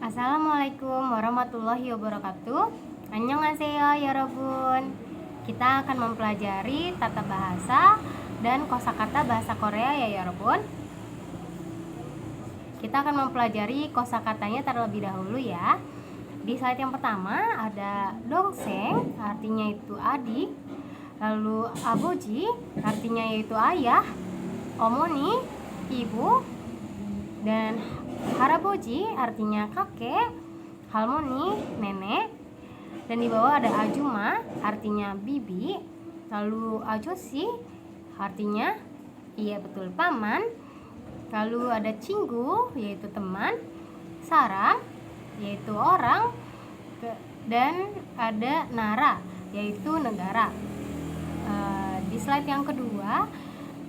Assalamualaikum warahmatullahi wabarakatuh. Annyeonghaseyo yorobun. Kita akan mempelajari tata bahasa dan kosakata bahasa Korea ya yorobun. Kita akan mempelajari kosakatanya terlebih dahulu ya. Di slide yang pertama ada dongseng, artinya itu adik. Lalu aboji, artinya yaitu ayah. Omoni, ibu. Dan haraboji artinya kakek, halmoni nenek, dan di bawah ada ajuma artinya bibi, lalu ajoshi artinya iya betul paman, lalu ada cinggu yaitu teman, saram yaitu orang, dan ada nara yaitu negara. Di slide yang kedua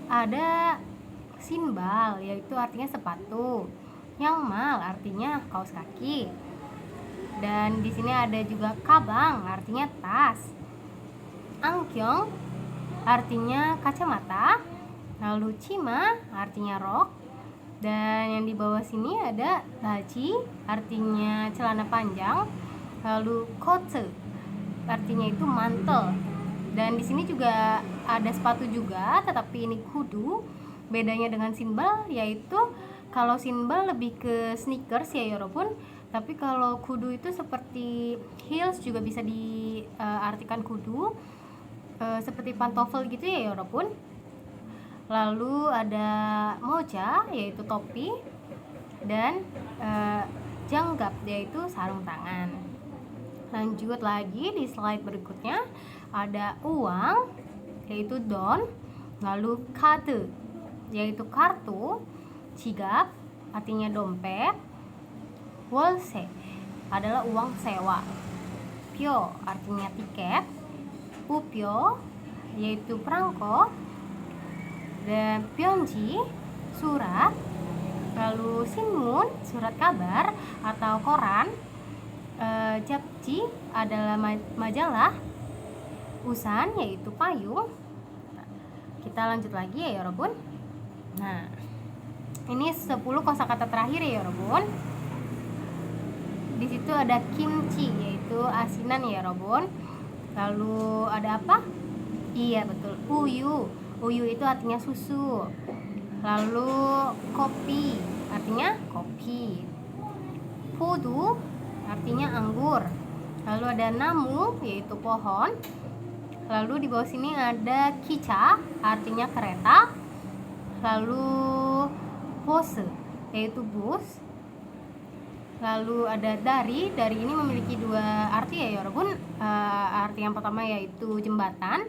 ada sinbal yaitu artinya sepatu, yangmal artinya kaos kaki, dan di sini ada juga kabang artinya tas, angkyong artinya kacamata, lalu cima artinya rok, dan yang di bawah sini ada baji artinya celana panjang, lalu kote artinya itu mantel, dan di sini juga ada sepatu juga, tetapi ini kudu. Bedanya dengan sinbal yaitu kalau sinbal lebih ke sneakers ya yorobun, tapi kalau kudu itu seperti heels, juga bisa diartikan kudu, seperti pantofel gitu ya yorobun. Lalu ada moja yaitu topi, dan janggap yaitu sarung tangan. Lanjut lagi di slide berikutnya ada uang yaitu don, lalu kade yaitu kartu, jigap artinya dompet, wolse adalah uang sewa, pyo artinya tiket, upyo yaitu perangko, dan pyonji surat, lalu sinmun surat kabar atau koran, japji adalah majalah, usan yaitu payung. Kita lanjut lagi ya yorobun. Nah, ini 10 kosakata terakhir ya yorobun. Di situ ada kimchi yaitu asinan ya yorobun. Lalu ada apa? Iya betul, uyu. Uyu itu artinya susu. Lalu kopi artinya kopi. Podu artinya anggur. Lalu ada namu yaitu pohon. Lalu di bawah sini ada kicha artinya kereta. Lalu pose yaitu bus. Lalu ada dari ini memiliki dua arti ya yorobun. Arti yang pertama yaitu jembatan,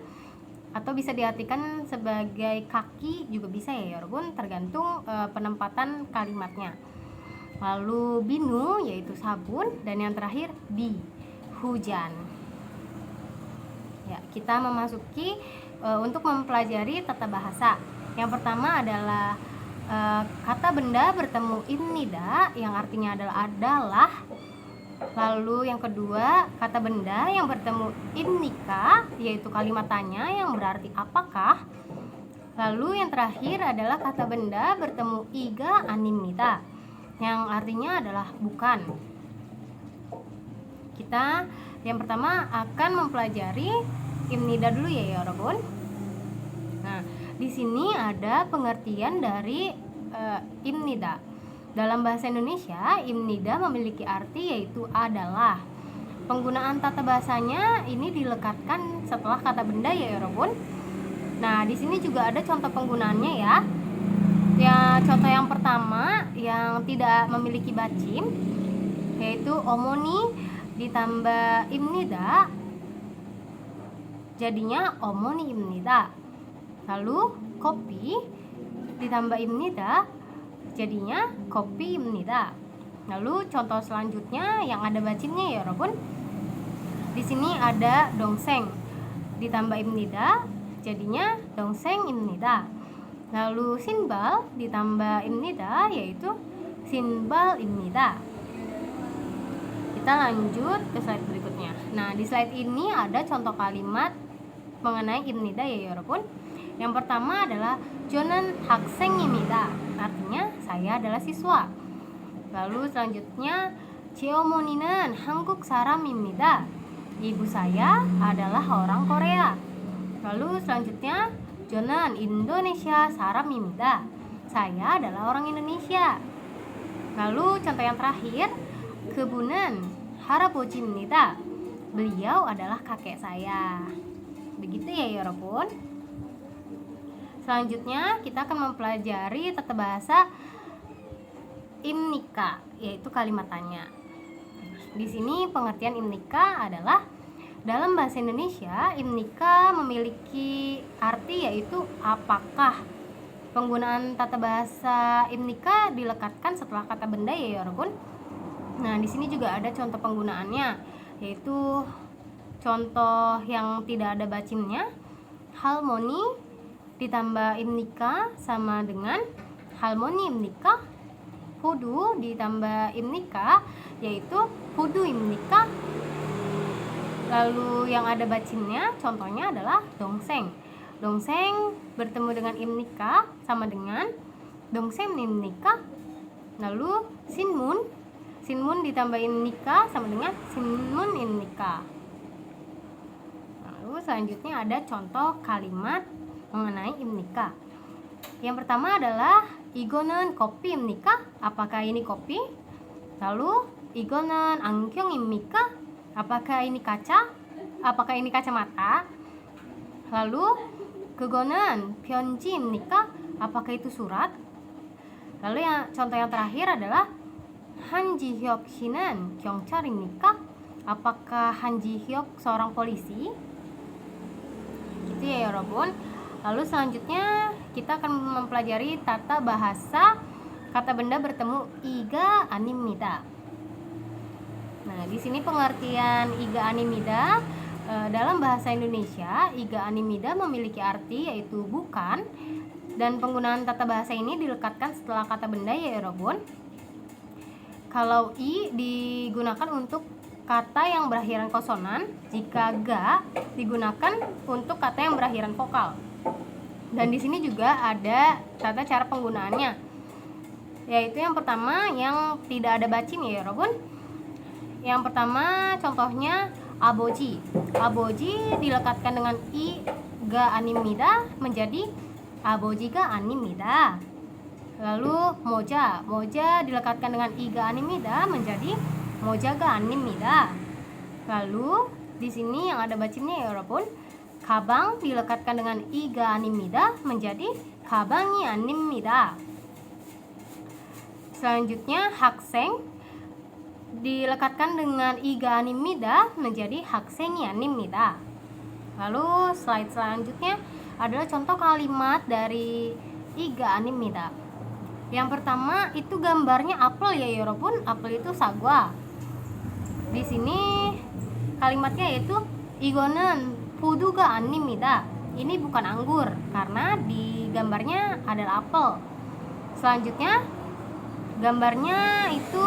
atau bisa diartikan sebagai kaki juga bisa ya yorobun, tergantung penempatan kalimatnya. Lalu binu yaitu sabun, dan yang terakhir di hujan. Ya, kita memasuki untuk mempelajari tata bahasa. Yang pertama adalah kata benda bertemu innida yang artinya adalah. Lalu yang kedua, kata benda yang bertemu innika yaitu kalimat tanya yang berarti apakah. Lalu yang terakhir adalah kata benda bertemu iga animita yang artinya adalah bukan. Kita yang pertama akan mempelajari innida dulu ya yorobun. Nah, di sini ada pengertian dari innida. Dalam bahasa Indonesia, innida memiliki arti yaitu adalah. Penggunaan tata bahasanya ini dilekatkan setelah kata benda ya yorobun. Nah, di sini juga ada contoh penggunaannya ya. Ya, contoh yang pertama yang tidak memiliki bacim yaitu omoni ditambah innida jadinya omoni innida. Lalu kopi ditambah innida jadinya kopi innida. Lalu contoh selanjutnya yang ada bacimnya ya yorobun. Di sini ada dongseng ditambah innida jadinya dongseng innida. Lalu sinbal ditambah innida yaitu sinbal innida. Kita lanjut ke slide berikutnya. Nah, di slide ini ada contoh kalimat mengenai innida ya yorobun. Yang pertama adalah jonan haksen입니다, artinya saya adalah siswa. Lalu selanjutnya 제 어머니는 한국 사람입니다. Ibu saya adalah orang Korea. Lalu selanjutnya, 저는 Indonesia 사람입니다. Saya adalah orang Indonesia. Lalu contoh yang terakhir, 그분은 할아버지입니다. Beliau adalah kakek saya. Begitu ya 여러분. Selanjutnya kita akan mempelajari tata bahasa imnika, yaitu kalimat tanya. Di sini pengertian imnika adalah dalam bahasa Indonesia, imnika memiliki arti yaitu apakah. Penggunaan tata bahasa imnika dilekatkan setelah kata benda ya Yorobun. Nah, di sini juga ada contoh penggunaannya, yaitu contoh yang tidak ada bacimnya. Halmoni ditambah imnika sama dengan halmoni imnika. Hudu ditambah imnika yaitu hudu imnika. Lalu yang ada bacimnya contohnya adalah dongseng. Dongseng bertemu dengan imnika sama dengan dongseng imnika. Lalu sinmun, sinmun ditambah imnika sama dengan sinmun imnika. Lalu selanjutnya ada contoh kalimat mengenai imnika. Yang pertama adalah 이거는 커피입니까? Apakah ini kopi? Lalu 이거는 안경입니까? Apakah ini kaca? Apakah ini kacamata? Lalu 그거는 편지입니까? Apakah itu surat? Lalu contoh yang terakhir adalah 한지혁 씨는 경찰입니까? Apakah 한지혁 seorang polisi? Gitu ya 여러분. Lalu selanjutnya kita akan mempelajari tata bahasa kata benda bertemu iga animida. Nah, di sini pengertian iga animida dalam bahasa Indonesia, iga animida memiliki arti yaitu bukan, dan penggunaan tata bahasa ini dilekatkan setelah kata benda ya Yorobun. Kalau i digunakan untuk kata yang berakhiran konsonan, jika ga digunakan untuk kata yang berakhiran vokal. Dan di sini juga ada tata cara penggunaannya, yaitu yang pertama yang tidak ada bacim ya Yorobun. Yang pertama contohnya aboji. Aboji dilekatkan dengan i ga animida menjadi aboji ga animida. Lalu moja, moja dilekatkan dengan i ga animida menjadi moja ga animida. Lalu di sini yang ada bacimnya ya Yorobun. Kabang dilekatkan dengan iga animida menjadi kabangi animida. Selanjutnya hakseng dilekatkan dengan iga animida menjadi haksengi animida. Lalu slide selanjutnya adalah contoh kalimat dari iga animida. Yang pertama itu gambarnya apel ya Yorobun. Apel itu sagwa. Di sini kalimatnya yaitu igonen Puduga animida. Ini bukan anggur karena di gambarnya adalah apel. Selanjutnya gambarnya itu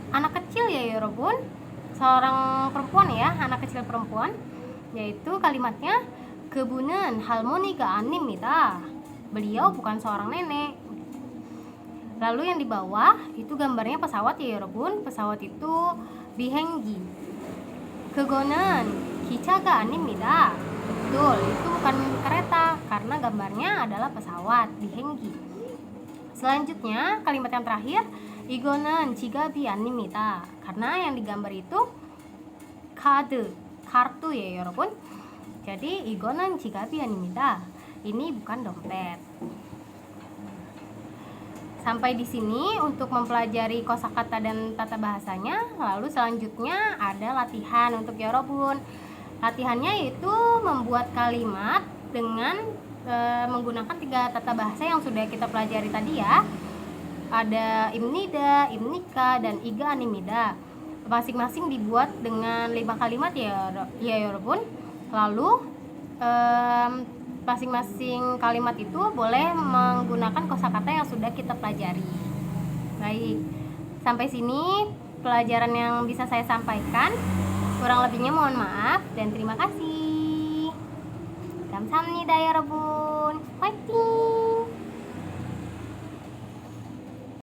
anak kecil ya Yorobun, seorang perempuan ya, anak kecil perempuan, yaitu kalimatnya 그분은 할머니가 아닙니다. Beliau bukan seorang nenek. Lalu yang di bawah itu gambarnya pesawat ya Yorobun. Pesawat itu 비행기. 그거는 기차가 아닙니다. Betul, itu bukan kereta karena gambarnya adalah pesawat, 비행기. Selanjutnya kalimat yang terakhir, 이거는 지갑이 아닙니다. Karena yang digambar itu 카드, kartu ya 여러분. Jadi 이거는 지갑이 아닙니다. Ini bukan dompet. Sampai di sini untuk mempelajari kosakata dan tata bahasanya. Lalu selanjutnya ada latihan untuk Yorobun. Latihannya yaitu membuat kalimat dengan menggunakan 3 tata bahasa yang sudah kita pelajari tadi ya. Ada imnida, imnika, dan iga animida. Masing-masing dibuat dengan 5 kalimat ya Yorobun. Lalu masing-masing kalimat itu boleh menggunakan kosakata yang sudah kita pelajari. Baik, sampai sini pelajaran yang bisa saya sampaikan. Kurang lebihnya mohon maaf dan terima kasih. 감사합니다, 여러분. 화이팅!